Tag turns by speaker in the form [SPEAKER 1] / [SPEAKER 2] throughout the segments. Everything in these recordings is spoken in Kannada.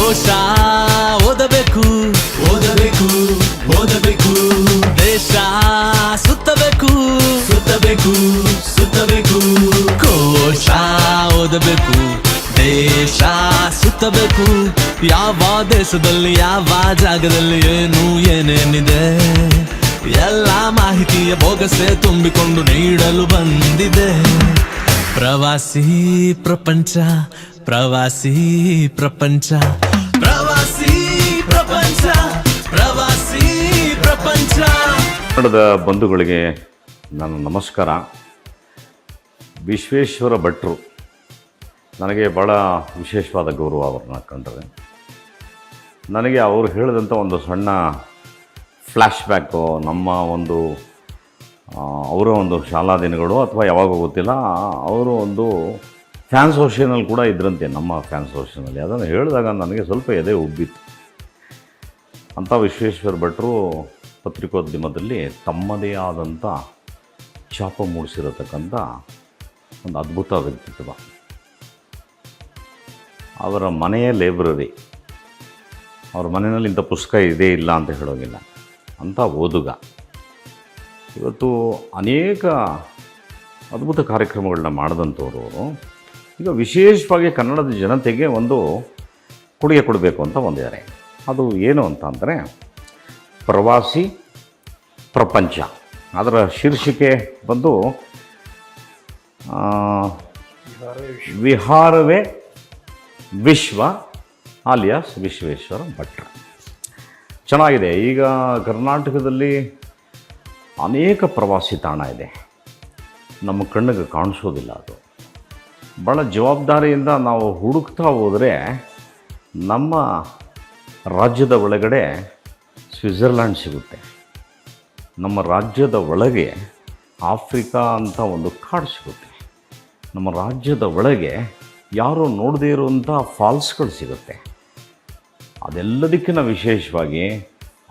[SPEAKER 1] ಕೋಶ ಓದಬೇಕು ಓದಬೇಕು ಓದಬೇಕು, ದೇಶ ಸುತ್ತಬೇಕು ಸುತ್ತಬೇಕು ಸುತ್ತಬೇಕು, ಕೋಶ ಓದಬೇಕು ದೇಶ ಸುತ್ತಬೇಕು. ಯಾವ ದೇಶದಲ್ಲಿ ಯಾವ ಜಾಗದಲ್ಲಿ ಏನು ಏನೇನಿದೆ ಎಲ್ಲ ಮಾಹಿತಿಯ ಬೋಗಸೆ ತುಂಬಿಕೊಂಡು ನೀಡಲು ಬಂದಿದೆ. ಪ್ರವಾಸಿ ಪ್ರಪಂಚ ಪ್ರವಾಸಿ ಪ್ರಪಂಚ ಪ್ರವಾಸಿ ಪ್ರಪಂಚ ಪ್ರವಾಸಿ ಪ್ರಪಂಚ.
[SPEAKER 2] ಕನ್ನಡದ ಬಂಧುಗಳಿಗೆ ನನ್ನ ನಮಸ್ಕಾರ. ವಿಶ್ವೇಶ್ವರ ಭಟ್ರು ನನಗೆ ಭಾಳ ವಿಶೇಷವಾದ ಗೌರವ. ಅವ್ರನ್ನ ಕಂಡ್ರೆ ನನಗೆ ಅವರು ಹೇಳಿದಂಥ ಒಂದು ಸಣ್ಣ ಫ್ಲ್ಯಾಶ್ ಬ್ಯಾಕು, ನಮ್ಮ ಒಂದು ಅವರ ಒಂದು ಶಾಲಾ ದಿನಗಳು ಅಥವಾ ಯಾವಾಗ ಗೊತ್ತಿಲ್ಲ, ಅವರು ಒಂದು ಫ್ಯಾನ್ಸ್ ಸೋಷನಲ್ಲಿ ಕೂಡ ಇದ್ರಂತೆ, ನಮ್ಮ ಫ್ಯಾನ್ಸ್ ಸೋಷನಲ್ಲಿ. ಅದನ್ನು ಹೇಳಿದಾಗ ನನಗೆ ಸ್ವಲ್ಪ ಎದೆ ಉಬ್ಬಿತ್ತು. ಅಂಥ ವಿಶ್ವೇಶ್ವರ ಭಟ್ರು ಪತ್ರಿಕೋದ್ಯಮದಲ್ಲಿ ತಮ್ಮದೇ ಆದಂಥ ಛಾಪ ಮೂಡಿಸಿರತಕ್ಕಂಥ ಒಂದು ಅದ್ಭುತ ವ್ಯಕ್ತಿತ್ವ. ಅವರ ಮನೆಯ ಲೈಬ್ರರಿ, ಅವ್ರ ಮನೆಯಲ್ಲಿ ಇಂಥ ಪುಸ್ತಕ ಇದೇ ಇಲ್ಲ ಅಂತ ಹೇಳೋಂಗಿಲ್ಲ, ಅಂಥ ಓದುಗ. ಇವತ್ತು ಅನೇಕ ಅದ್ಭುತ ಕಾರ್ಯಕ್ರಮಗಳನ್ನ ಮಾಡಿದಂಥವ್ರು ಅವರು. ಈಗ ವಿಶೇಷವಾಗಿ ಕನ್ನಡದ ಜನತೆಗೆ ಒಂದು ಕೊಡುಗೆ ಕೊಡಬೇಕು ಅಂತ ಹೊಂದಿದ್ದಾರೆ. ಅದು ಏನು ಅಂತ ಅಂದರೆ ಪ್ರವಾಸಿ ಪ್ರಪಂಚ. ಅದರ ಶೀರ್ಷಿಕೆ ಬಂದು ವಿಹಾರವೇ ವಿಶ್ವ ಆಲಿಯಾಸ್ ವಿಶ್ವೇಶ್ವರ ಭಟ್ರು. ಚೆನ್ನಾಗಿದೆ. ಈಗ ಕರ್ನಾಟಕದಲ್ಲಿ ಅನೇಕ ಪ್ರವಾಸಿ ತಾಣ ಇದೆ, ನಮ್ಮ ಕಣ್ಣಿಗೆ ಕಾಣಿಸೋದಿಲ್ಲ. ಅದು ಭಾಳ ಜವಾಬ್ದಾರಿಯಿಂದ ನಾವು ಹುಡುಕ್ತಾ ಹೋದರೆ ನಮ್ಮ ರಾಜ್ಯದ ಒಳಗಡೆ ಸ್ವಿಟ್ಜರ್ಲ್ಯಾಂಡ್ ಸಿಗುತ್ತೆ, ನಮ್ಮ ರಾಜ್ಯದ ಒಳಗೆ ಆಫ್ರಿಕಾ ಅಂತ ಒಂದು ಕಾಡು ಸಿಗುತ್ತೆ, ನಮ್ಮ ರಾಜ್ಯದ ಒಳಗೆ ಯಾರೂ ನೋಡದೇ ಇರುವಂಥ ಫಾಲ್ಸ್ಗಳು ಸಿಗುತ್ತೆ. ಅದೆಲ್ಲದಕ್ಕಿಂತ ವಿಶೇಷವಾಗಿ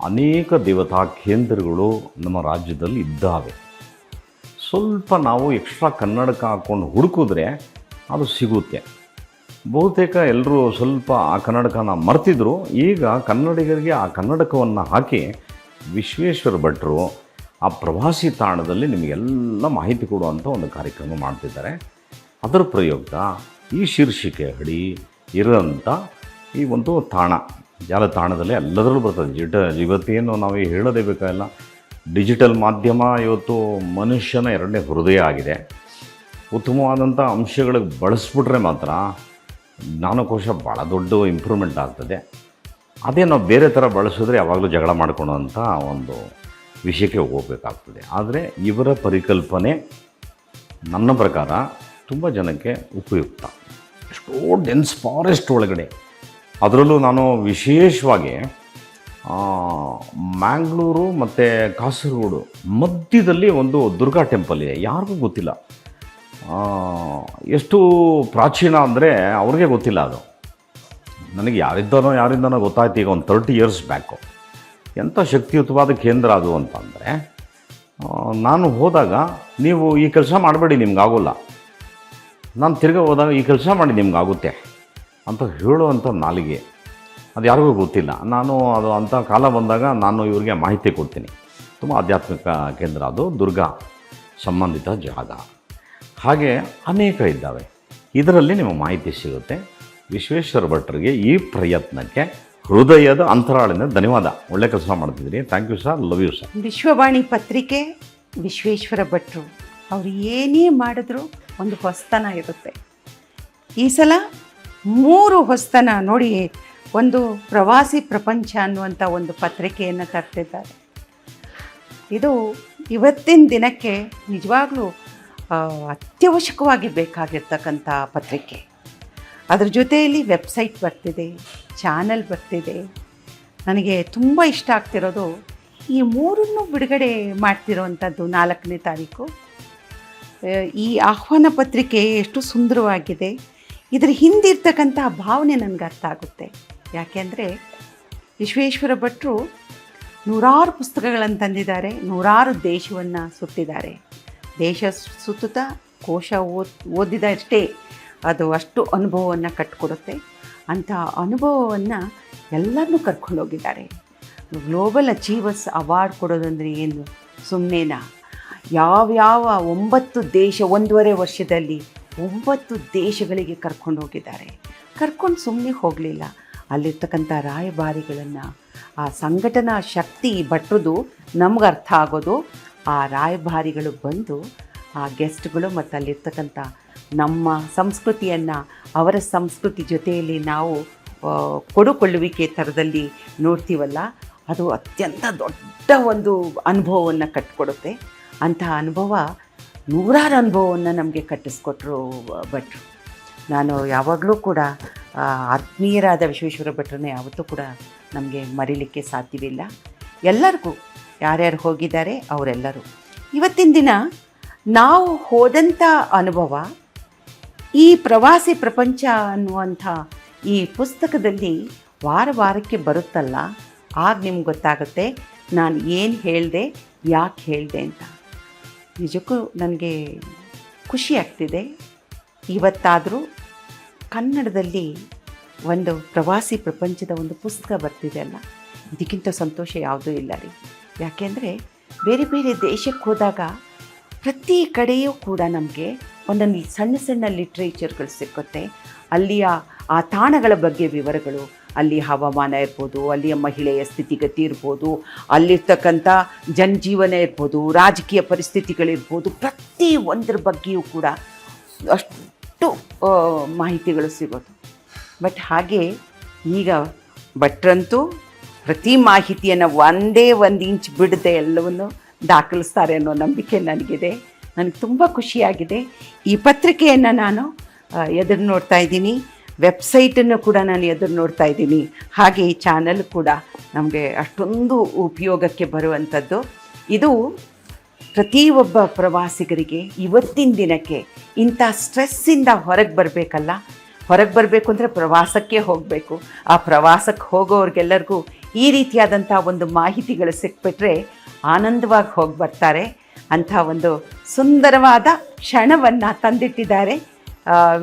[SPEAKER 2] ಅನೇಕ ದೇವತಾ ಕೇಂದ್ರಗಳು ನಮ್ಮ ರಾಜ್ಯದಲ್ಲಿ ಇದ್ದಾವೆ. ಸ್ವಲ್ಪ ನಾವು ಎಕ್ಸ್ಟ್ರಾ ಕನ್ನಡಕ ಹಾಕ್ಕೊಂಡು ಹುಡುಕಿದ್ರೆ ಅದು ಸಿಗುತ್ತೆ. ಬಹುತೇಕ ಎಲ್ಲರೂ ಸ್ವಲ್ಪ ಆ ಕನ್ನಡಕನ ಮರ್ತಿದ್ರು. ಈಗ ಕನ್ನಡಿಗರಿಗೆ ಆ ಕನ್ನಡಕವನ್ನು ಹಾಕಿ ವಿಶ್ವೇಶ್ವರ ಭಟ್ರು ಆ ಪ್ರವಾಸಿ ತಾಣದಲ್ಲಿ ನಿಮಗೆಲ್ಲ ಮಾಹಿತಿ ಕೊಡುವಂಥ ಒಂದು ಕಾರ್ಯಕ್ರಮ ಮಾಡ್ತಿದ್ದಾರೆ. ಅದರ ಪ್ರಯುಕ್ತ ಈ ಶೀರ್ಷಿಕೆ ಅಡಿ ಇರೋಂಥ ಈ ಒಂದು ತಾಣ, ಜಾಲತಾಣದಲ್ಲಿ ಎಲ್ಲದರಲ್ಲೂ ಬರ್ತದೆ. ಇವತ್ತೇನು ನಾವು ಹೇಳೋದೇ ಬೇಕಾಗಿಲ್ಲ, ಡಿಜಿಟಲ್ ಮಾಧ್ಯಮ ಇವತ್ತು ಮನುಷ್ಯನ ಎರಡನೇ ಹೃದಯ ಆಗಿದೆ. ಉತ್ತಮವಾದಂಥ ಅಂಶಗಳಿಗೆ ಬಳಸ್ಬಿಟ್ರೆ ಮಾತ್ರ ಜ್ಞಾನಕೋಶ ಭಾಳ ದೊಡ್ಡ ಇಂಪ್ರೂವ್ಮೆಂಟ್ ಆಗ್ತದೆ. ಅದೇ ನಾವು ಬೇರೆ ಥರ ಬಳಸಿದ್ರೆ ಯಾವಾಗಲೂ ಜಗಳ ಮಾಡ್ಕೊಳ್ಳೋಂಥ ಒಂದು ವಿಷಯಕ್ಕೆ ಹೋಗಬೇಕಾಗ್ತದೆ. ಆದರೆ ಇವರ ಪರಿಕಲ್ಪನೆ ನನ್ನ ಪ್ರಕಾರ ತುಂಬ ಜನಕ್ಕೆ ಉಪಯುಕ್ತ. ಎಷ್ಟೋ ಡೆನ್ಸ್ ಫಾರೆಸ್ಟ್ ಒಳಗಡೆ, ಅದರಲ್ಲೂ ನಾನು ವಿಶೇಷವಾಗಿ ಮ್ಯಾಂಗ್ಳೂರು ಮತ್ತು ಕಾಸರಗೋಡು ಮಧ್ಯದಲ್ಲಿ ಒಂದು ದುರ್ಗಾ ಟೆಂಪಲ್ ಇದೆ. ಯಾರಿಗೂ ಗೊತ್ತಿಲ್ಲ. ಎಷ್ಟು ಪ್ರಾಚೀನ ಅಂದರೆ ಅವ್ರಿಗೆ ಗೊತ್ತಿಲ್ಲ. ಅದು ನನಗೆ ಯಾರಿಂದನೋ ಗೊತ್ತಾಯ್ತು ಈಗ ಒಂದು 30 years ಬ್ಯಾಕು. ಎಂಥ ಶಕ್ತಿಯುತವಾದ ಕೇಂದ್ರ ಅದು ಅಂತಂದರೆ, ನಾನು ಹೋದಾಗ ನೀವು ಈ ಕೆಲಸ ಮಾಡಬೇಡಿ ನಿಮ್ಗಾಗೋಲ್ಲ, ನಾನು ತಿರ್ಗಿ ಹೋದಾಗ ಈ ಕೆಲಸ ಮಾಡಿ ನಿಮ್ಗಾಗುತ್ತೆ ಅಂತ ಹೇಳುವಂಥ ನಾಲಿಗೆ ಅದು ಯಾರಿಗೂ ಗೊತ್ತಿಲ್ಲ. ನಾನು ಅದು ಅಂಥ ಕಾಲ ಬಂದಾಗ ನಾನು ಇವ್ರಿಗೆ ಮಾಹಿತಿ ಕೊಡ್ತೀನಿ. ತುಂಬ ಆಧ್ಯಾತ್ಮಿಕ ಕೇಂದ್ರ ಅದು, ದುರ್ಗಾ ಸಂಬಂಧಿತ ಜಾಗ. ಹಾಗೆ ಅನೇಕ ಇದ್ದಾವೆ. ಇದರಲ್ಲಿ ನಿಮ್ಮ ಮಾಹಿತಿ ಸಿಗುತ್ತೆ. ವಿಶ್ವೇಶ್ವರ ಭಟ್ರಿಗೆ ಈ ಪ್ರಯತ್ನಕ್ಕೆ ಹೃದಯದ ಅಂತರಾಳದಿಂದ ಧನ್ಯವಾದ. ಒಳ್ಳೆ ಕೆಲಸ ಮಾಡ್ತಿದ್ದೀರಿ. Thank you sir, love you sir.
[SPEAKER 3] Vishwavani ಪತ್ರಿಕೆ ವಿಶ್ವೇಶ್ವರ ಭಟ್ರು ಅವರು ಏನೇ ಮಾಡಿದ್ರು ಒಂದು ಹೊಸತನ ಇರುತ್ತೆ. ಈ ಸಲ 3 ಹೊಸತನ ನೋಡಿ, ಒಂದು ಪ್ರವಾಸಿ ಪ್ರಪಂಚ ಅನ್ನುವಂಥ ಒಂದು ಪತ್ರಿಕೆಯನ್ನು ತರ್ತಿದ್ದಾರೆ. ಇದು ಇವತ್ತಿನ ದಿನಕ್ಕೆ ನಿಜವಾಗ್ಲೂ ಅತ್ಯವಶ್ಯಕವಾಗಿ ಬೇಕಾಗಿರ್ತಕ್ಕಂಥ ಪತ್ರಿಕೆ. ಅದ್ರ ಜೊತೆಯಲ್ಲಿ ವೆಬ್ಸೈಟ್ ಬರ್ತಿದೆ, ಚಾನಲ್ ಬರ್ತಿದೆ. ನನಗೆ ತುಂಬ ಇಷ್ಟ ಆಗ್ತಿರೋದು ಈ 3 ಬಿಡುಗಡೆ ಮಾಡ್ತಿರೋವಂಥದ್ದು 4ನೇ ತಾರೀಕು. ಈ ಆಹ್ವಾನ ಪತ್ರಿಕೆ ಎಷ್ಟು ಸುಂದರವಾಗಿದೆ. ಇದರ ಹಿಂದಿರ್ತಕ್ಕಂಥ ಭಾವನೆ ನನಗೆ ಅರ್ಥ ಆಗುತ್ತೆ. ಯಾಕೆಂದರೆ ವಿಶ್ವೇಶ್ವರ ಭಟ್ರು ನೂರಾರು ಪುಸ್ತಕಗಳನ್ನು ತಂದಿದ್ದಾರೆ, ನೂರಾರು ದೇಶವನ್ನು ಸುತ್ತಿದ್ದಾರೆ. ದೇಶ ಸುತ್ತುತ್ತಾ ಕೋಶ ಓದಿದಷ್ಟೇ ಅದು ಅಷ್ಟು ಅನುಭವವನ್ನು ಕಟ್ಟಿಕೊಡುತ್ತೆ. ಅಂಥ ಅನುಭವವನ್ನು ಎಲ್ಲರನ್ನೂ ಕರ್ಕೊಂಡೋಗಿದ್ದಾರೆ. ಗ್ಲೋಬಲ್ ಅಚೀವರ್ಸ್ ಅವಾರ್ಡ್ ಕೊಡೋದಂದರೆ ಏನು ಸುಮ್ಮನೆನಾ? ಯಾವ್ಯಾವ 9 ದೇಶ 1.5 ವರ್ಷದಲ್ಲಿ 9 ದೇಶಗಳಿಗೆ ಕರ್ಕೊಂಡು ಹೋಗಿದ್ದಾರೆ. ಕರ್ಕೊಂಡು ಸುಮ್ಮನೆ ಹೋಗಲಿಲ್ಲ, ಅಲ್ಲಿರ್ತಕ್ಕಂಥ ರಾಯಭಾರಿಗಳನ್ನು, ಆ ಸಂಘಟನಾ ಶಕ್ತಿ ಭಟ್ರದು ನಮ್ಗೆ ಅರ್ಥ ಆಗೋದು ಆ ರಾಯಭಾರಿಗಳು ಬಂದು ಆ ಗೆಸ್ಟ್ಗಳು ಮತ್ತು ಅಲ್ಲಿರ್ತಕ್ಕಂಥ ನಮ್ಮ ಸಂಸ್ಕೃತಿಯನ್ನು ಅವರ ಸಂಸ್ಕೃತಿ ಜೊತೆಯಲ್ಲಿ ನಾವು ಕೊಡುಕೊಳ್ಳುವಿಕೆ ಥರದಲ್ಲಿ ನೋಡ್ತೀವಲ್ಲ, ಅದು ಅತ್ಯಂತ ದೊಡ್ಡ ಒಂದು ಅನುಭವವನ್ನು ಕಟ್ಟಿಕೊಡುತ್ತೆ. ಅಂತಹ ಅನುಭವ ನೂರಾರು ಅನುಭವವನ್ನು ನಮಗೆ ಕಟ್ಟಿಸ್ಕೊಟ್ರು ಭಟ್ರು. ನಾನು ಯಾವಾಗಲೂ ಕೂಡ ಆತ್ಮೀಯರಾದ ವಿಶ್ವೇಶ್ವರ ಭಟ್ರನ್ನ ಯಾವತ್ತೂ ಕೂಡ ನಮಗೆ ಮರೀಲಿಕ್ಕೆ ಸಾಧ್ಯವಿಲ್ಲ. ಎಲ್ಲರಿಗೂ ಯಾರ್ಯಾರು ಹೋಗಿದ್ದಾರೆ ಅವರೆಲ್ಲರೂ ಇವತ್ತಿನ ದಿನ ನಾವು ಹೋದಂಥ ಅನುಭವ ಈ ಪ್ರವಾಸಿ ಪ್ರಪಂಚ ಅನ್ನುವಂಥ ಈ ಪುಸ್ತಕದಲ್ಲಿ ವಾರಕ್ಕೆ ಬರುತ್ತಲ್ಲ, ಆಗ ನಿಮ್ಗೆ ಗೊತ್ತಾಗುತ್ತೆ ನಾನು ಏನು ಹೇಳಿದೆ, ಯಾಕೆ ಹೇಳಿದೆ ಅಂತ. ನಿಜಕ್ಕೂ ನನಗೆ ಖುಷಿ ಆಗ್ತಿದೆ. ಇವತ್ತಾದರೂ ಕನ್ನಡದಲ್ಲಿ ಒಂದು ಪ್ರವಾಸಿ ಪ್ರಪಂಚದ ಒಂದು ಪುಸ್ತಕ ಬರ್ತಿದೆ ಅಲ್ಲ, ಇದಕ್ಕಿಂತ ಸಂತೋಷ ಯಾವುದೂ ಇಲ್ಲ ರೀ. ಯಾಕೆಂದರೆ ಬೇರೆ ಬೇರೆ ದೇಶಕ್ಕೆ ಹೋದಾಗ ಪ್ರತಿ ಕಡೆಯೂ ಕೂಡ ನಮಗೆ ಒಂದೊಂದು ಸಣ್ಣ ಸಣ್ಣ ಲಿಟ್ರೇಚರ್ಗಳು ಸಿಕ್ಕುತ್ತೆ. ಅಲ್ಲಿಯ ಆ ತಾಣಗಳ ಬಗ್ಗೆ ವಿವರಗಳು, ಅಲ್ಲಿ ಹವಾಮಾನ ಇರ್ಬೋದು, ಅಲ್ಲಿಯ ಮಹಿಳೆಯ ಸ್ಥಿತಿಗತಿ ಇರ್ಬೋದು, ಅಲ್ಲಿರ್ತಕ್ಕಂಥ ಜನಜೀವನ ಇರ್ಬೋದು, ರಾಜಕೀಯ ಪರಿಸ್ಥಿತಿಗಳಿರ್ಬೋದು, ಪ್ರತಿ ಒಂದರ ಬಗ್ಗೆಯೂ ಕೂಡ ಅಷ್ಟು ಮಾಹಿತಿಗಳು ಸಿಗೋದು. ಬಟ್ ಹಾಗೆ ಈಗ ಭಟ್ರಂತೂ ಪ್ರತಿ ಮಾಹಿತಿಯನ್ನು ಒಂದೇ 1 ಇಂಚ್ ಬಿಡದೆ ಎಲ್ಲವನ್ನು ದಾಖಲಿಸ್ತಾರೆ ಅನ್ನೋ ನಂಬಿಕೆ ನನಗಿದೆ. ನನಗೆ ತುಂಬ ಖುಷಿಯಾಗಿದೆ. ಈ ಪತ್ರಿಕೆಯನ್ನು ನಾನು ಎದುರು ನೋಡ್ತಾ ಇದ್ದೀನಿ, ವೆಬ್ಸೈಟನ್ನು ಕೂಡ ನಾನು ಎದುರು ನೋಡ್ತಾ ಇದ್ದೀನಿ. ಹಾಗೆ ಈ ಚಾನಲ್ ಕೂಡ ನಮಗೆ ಅಷ್ಟೊಂದು ಉಪಯೋಗಕ್ಕೆ ಬರುವಂಥದ್ದು. ಇದು ಪ್ರತಿಯೊಬ್ಬ ಪ್ರವಾಸಿಗರಿಗೆ ಇವತ್ತಿನ ದಿನಕ್ಕೆ ಇಂಥ ಸ್ಟ್ರೆಸ್ಸಿಂದ ಹೊರಗೆ ಬರಬೇಕಲ್ಲ, ಹೊರಗೆ ಬರಬೇಕು ಅಂದರೆ ಪ್ರವಾಸಕ್ಕೆ ಹೋಗಬೇಕು. ಆ ಪ್ರವಾಸಕ್ಕೆ ಹೋಗೋರಿಗೆಲ್ಲರಿಗೂ ಈ ರೀತಿಯಾದಂಥ ಒಂದು ಮಾಹಿತಿಗಳು ಸಿಕ್ಬಿಟ್ರೆ ಆನಂದವಾಗಿ ಹೋಗಿ ಬರ್ತಾರೆ. ಅಂಥ ಒಂದು ಸುಂದರವಾದ ಕ್ಷಣವನ್ನು ತಂದಿಟ್ಟಿದ್ದಾರೆ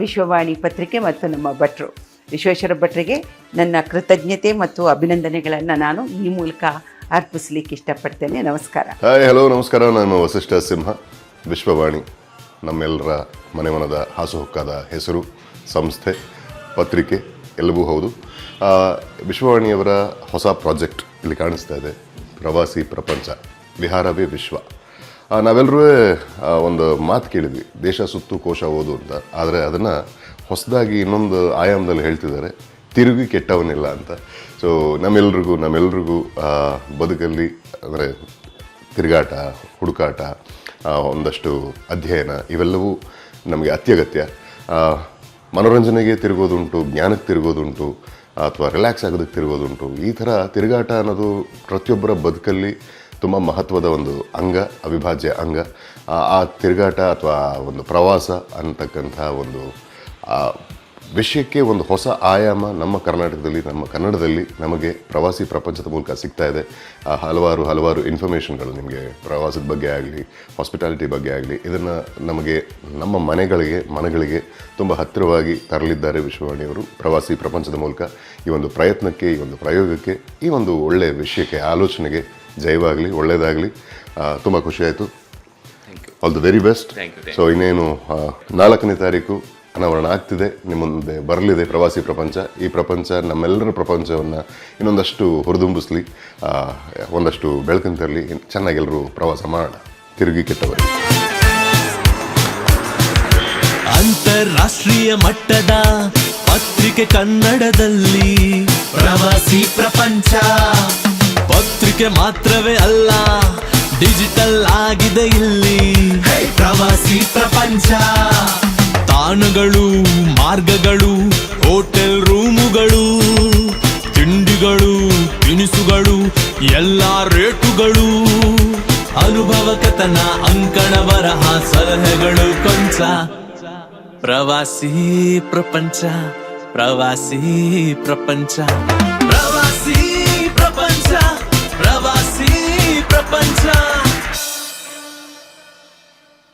[SPEAKER 3] ವಿಶ್ವವಾಣಿ ಪತ್ರಿಕೆ ಮತ್ತು ನಮ್ಮ ಭಟ್ರು. ವಿಶ್ವೇಶ್ವರ ಭಟ್ರಿಗೆ ನನ್ನ ಕೃತಜ್ಞತೆ ಮತ್ತು ಅಭಿನಂದನೆಗಳನ್ನು ನಾನು ಈ ಮೂಲಕ ಅರ್ಪಿಸಲಿಕ್ಕೆ ಇಷ್ಟಪಡ್ತೇನೆ. ನಮಸ್ಕಾರ.
[SPEAKER 4] ಹಾಯ್, ಹಲೋ, ನಮಸ್ಕಾರ. ನಾನು ವಸಿಷ್ಠ ಸಿಂಹ. ವಿಶ್ವವಾಣಿ ನಮ್ಮೆಲ್ಲರ ಮನೆಮನದ ಹಾಸುಹೊಕ್ಕಾದ ಹೆಸರು, ಸಂಸ್ಥೆ, ಪತ್ರಿಕೆ ಎಲ್ಲವೂ ಹೌದು. ವಿಶ್ವವಾಣಿಯವರ ಹೊಸ ಪ್ರಾಜೆಕ್ಟ್ ಇಲ್ಲಿ ಕಾಣಿಸ್ತಾ ಇದೆ, ಪ್ರವಾಸಿ ಪ್ರಪಂಚ, ವಿಹಾರವೇ ವಿಶ್ವ. ನಾವೆಲ್ಲರೂ ಒಂದು ಮಾತು ಕೇಳಿದ್ವಿ, ದೇಶ ಸುತ್ತು ಕೋಶ ಓದು ಅಂತ. ಆದರೆ ಅದನ್ನು ಹೊಸದಾಗಿ ಇನ್ನೊಂದು ಆಯಾಮದಲ್ಲಿ ಹೇಳ್ತಿದ್ದಾರೆ, ತಿರುಗಿ ಕೆಟ್ಟವನಿಲ್ಲ ಅಂತ. ಸೊ ನಮ್ಮೆಲ್ರಿಗೂ ಬದುಕಲ್ಲಿ ಅಂದರೆ ತಿರುಗಾಟ, ಹುಡುಕಾಟ, ಒಂದಷ್ಟು ಅಧ್ಯಯನ ಇವೆಲ್ಲವೂ ನಮಗೆ ಅತ್ಯಗತ್ಯ. ಮನೋರಂಜನೆಗೆ ತಿರುಗೋದುಂಟು, ಜ್ಞಾನಕ್ಕೆ ತಿರುಗೋದುಂಟು, ಅಥವಾ ರಿಲ್ಯಾಕ್ಸ್ ಆಗೋದಕ್ಕೆ ತಿರುಗೋದುಂಟು. ಈ ಥರ ತಿರುಗಾಟ ಅನ್ನೋದು ಪ್ರತಿಯೊಬ್ಬರ ಬದುಕಲ್ಲಿ ತುಂಬ ಮಹತ್ವದ ಒಂದು ಅಂಗ, ಅವಿಭಾಜ್ಯ ಅಂಗ. ಆ ತಿರುಗಾಟ ಅಥವಾ ಒಂದು ಪ್ರವಾಸ ಅಂತಕ್ಕಂಥ ಒಂದು ವಿಷಯಕ್ಕೆ ಒಂದು ಹೊಸ ಆಯಾಮ ನಮ್ಮ ಕರ್ನಾಟಕದಲ್ಲಿ, ನಮ್ಮ ಕನ್ನಡದಲ್ಲಿ ನಮಗೆ ಪ್ರವಾಸಿ ಪ್ರಪಂಚದ ಮೂಲಕ ಸಿಗ್ತಾ ಇದೆ. ಹಲವಾರು ಇನ್ಫಾರ್ಮೇಷನ್ಗಳು ನಿಮಗೆ ಪ್ರವಾಸದ ಬಗ್ಗೆ ಆಗಲಿ, ಹಾಸ್ಪಿಟಾಲಿಟಿ ಬಗ್ಗೆ ಆಗಲಿ, ಇದನ್ನು ನಮಗೆ ನಮ್ಮ ಮನೆಗಳಿಗೆ ತುಂಬ ಹತ್ತಿರವಾಗಿ ತರಲಿದ್ದಾರೆ ವಿಶ್ವವಾಣಿಯವರು. ಪ್ರವಾಸಿ ಪ್ರಪಂಚದ ಮೂಲಕ ಈ ಒಂದು ಪ್ರಯತ್ನಕ್ಕೆ, ಈ ಒಂದು ಪ್ರಯೋಗಕ್ಕೆ, ಈ ಒಂದು ಒಳ್ಳೆಯ ವಿಷಯಕ್ಕೆ, ಆಲೋಚನೆಗೆ ಜಯವಾಗಲಿ, ಒಳ್ಳೆಯದಾಗಲಿ. ತುಂಬ ಖುಷಿಯಾಯಿತು. All the very best. So ಇನ್ನೇನು 4ನೇ ತಾರೀಕು ಅನಾವರಣ ಆಗ್ತಿದೆ, ನಿಮ್ಮ ಮುಂದೆ ಬರಲಿದೆ ಪ್ರವಾಸಿ ಪ್ರಪಂಚ. ಈ ಪ್ರಪಂಚ ನಮ್ಮೆಲ್ಲರ ಪ್ರಪಂಚವನ್ನು ಇನ್ನೊಂದಷ್ಟು ಹುರಿದುಂಬಿಸ್ಲಿ, ಒಂದಷ್ಟು ಬೆಳಕನ್ನು ತರಲಿ. ಚೆನ್ನಾಗಿ ಎಲ್ಲರೂ ಪ್ರವಾಸ ಮಾಡೋಣ, ತಿರುಗಿ ಕೆಟ್ಟವರು.
[SPEAKER 1] ಅಂತಾರಾಷ್ಟ್ರೀಯ ಮಟ್ಟದ ಪತ್ರಿಕೆ ಕನ್ನಡದಲ್ಲಿ ಪ್ರವಾಸಿ ಪ್ರಪಂಚ. ಪತ್ರಿಕೆ ಮಾತ್ರವೇ ಅಲ್ಲ, ಡಿಜಿಟಲ್ ಆಗಿದೆ ಇಲ್ಲಿ ಪ್ರವಾಸಿ ಪ್ರಪಂಚ. ತಾಣಗಳು, ಮಾರ್ಗಗಳು, ಹೋಟೆಲ್ ರೂಮುಗಳು, ತಿಂಡಿಗಳು, ತಿನಿಸುಗಳು, ಎಲ್ಲ ರೇಟುಗಳು, ಅನುಭವ ಕಥನ, ಅಂಕಣ ಬರಹ, ಸಲಹೆಗಳು ಕೊಂಚ. ಪ್ರವಾಸಿ ಪ್ರಪಂಚ, ಪ್ರವಾಸಿ ಪ್ರಪಂಚ, ಪ್ರವಾಸಿ